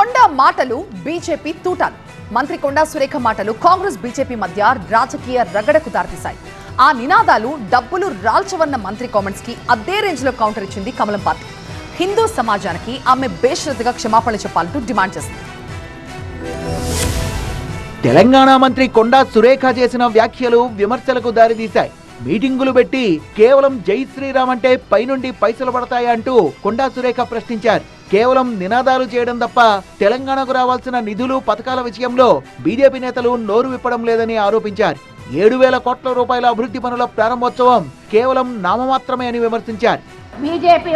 కొండా మాటలు బీజేపీ తూటాలు. మంత్రి కొండా సురేఖ మాటలు కాంగ్రెస్ బీజేపీ మధ్య రాజకీయ రగడకు దారితీశాయి. ఆ నినాదాలు డబ్బులు రాల్చవన్న మంత్రి కామెంట్స్ కి అదే రేంజ్ లో కౌంటర్ ఇచ్చింది కమలం పార్టీ. హిందూ సమాజానికి ఆమె బేషరతుగా క్షమాపణలు చెప్పాలంటూ డిమాండ్ చేసింది. తెలంగాణ మంత్రి కొండా సురేఖ చేసిన వ్యాఖ్యలు విమర్శలకు దారితీశాయి. మీటింగులు పెట్టి కేవలం జై శ్రీరామ్ అంటే పైనుండి పైసలు పడతాయా అంటూ కొండా సురేఖ ప్రశ్నించారు. కేవలం నినాదాలు చేయడం తప్ప తెలంగాణకు రావాల్సిన నిధులు పథకాల విషయంలో బీజేపీ నేతలు నోరు విప్పడం లేదని ఆరోపించారు. 7,000 కోట్ల రూపాయల అభివృద్ధి పనుల ప్రారంభోత్సవం కేవలం నామమాత్రమే అని విమర్శించారు. బీజేపీ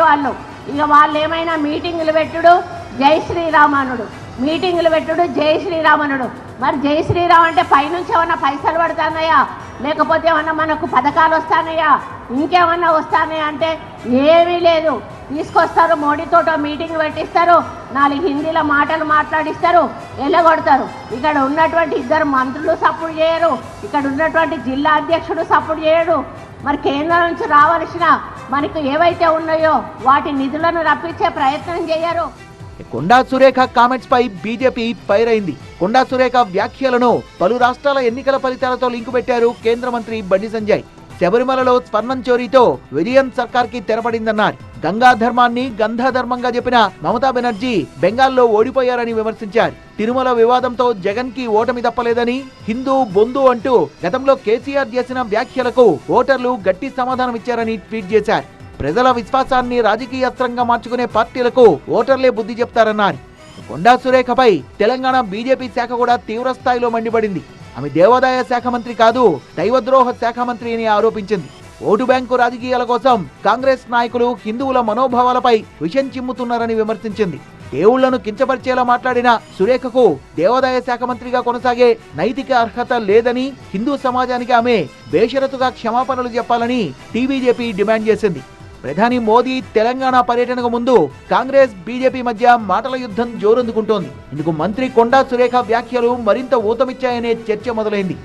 వాళ్ళు ఏమైనా మీటింగులు పెట్టుడు జై శ్రీరామనుడు, మీటింగులు పెట్టుడు జై శ్రీరామనుడు. మరి జై శ్రీరామ్ అంటే పైనుంచి ఏమన్నా పైసలు పడతానయా, లేకపోతే ఏమన్నా మనకు పథకాలు వస్తానయా, ఇంకేమన్నా వస్తానయా అంటే ఏమీ లేదు. తీసుకొస్తారు, మోడీతోటో మీటింగ్ పెట్టిస్తారు, 4 హిందీలో మాటలు మాట్లాడిస్తారు, ఎల్లగొడతారు. ఇక్కడ ఉన్నటువంటి 2 మంత్రులు సపోర్ట్ చేయరు, ఇక్కడ ఉన్నటువంటి జిల్లా అధ్యక్షుడు సపోర్ట్ చేయడు. మరి కేంద్రం నుంచి రావాల్సిన మనకు ఏవైతే ఉన్నాయో వాటి నిధులను రప్పించే ప్రయత్నం చేయరు. కొండా సురేఖ కామెంట్స్ పై బీజేపీ పైరైంది. కొండా సురేఖ వ్యాఖ్యలను పలు రాష్ట్రాల ఎన్నికల ఫలితాలతో లింకు పెట్టారు కేంద్ర మంత్రి బండి సంజయ్. శబరిమలలో స్వర్ణం చోరీతో విజయన్ సర్కార్ కి తెరపడిందన్నారు. గంగా ధర్మాన్ని గంధాధర్మంగా చెప్పిన మమతా బెనర్జీ బెంగాల్లో ఓడిపోయారని విమర్శించారు. తిరుమల వివాదంతో జగన్ కి ఓటమి తప్పలేదని, హిందూ బొందు అంటూ గతంలో కేసీఆర్ చేసిన వ్యాఖ్యలకు ఓటర్లు గట్టి సమాధానమిచ్చారని ట్వీట్ చేశారు. ప్రజల విశ్వాసాన్ని రాజకీయాస్త్రంగా మార్చుకునే పార్టీలకు ఓటర్లే బుద్ధి చెప్తారన్నారు. కొండా సురేఖపై తెలంగాణ బీజేపీ శాఖ కూడా తీవ్ర స్థాయిలో మండిపడింది. ఆమె దేవాదాయ శాఖ మంత్రి కాదు, దైవద్రోహ శాఖ మంత్రి అని ఆరోపించింది. ఓటు బ్యాంకు రాజకీయాల కోసం కాంగ్రెస్ నాయకులు హిందువుల మనోభావాలపై విషం చిమ్ముతున్నారని విమర్శించింది. దేవుళ్లను కించపరిచేలా మాట్లాడిన సురేఖకు దేవాదాయ శాఖ మంత్రిగా కొనసాగే నైతిక అర్హత లేదని, హిందూ సమాజానికి ఆమె బేషరతుగా క్షమాపణలు చెప్పాలని టీబీజేపీ డిమాండ్ చేసింది. ప్రధాని మోదీ తెలంగాణ పర్యటనకు ముందు కాంగ్రెస్ బీజేపీ మధ్య మాటల యుద్ధం జోరందుకుంటోంది. ఇందుకు మంత్రి కొండా సురేఖ వ్యాఖ్యలు మరింత ఊతమిచ్చాయనే చర్చ మొదలైంది.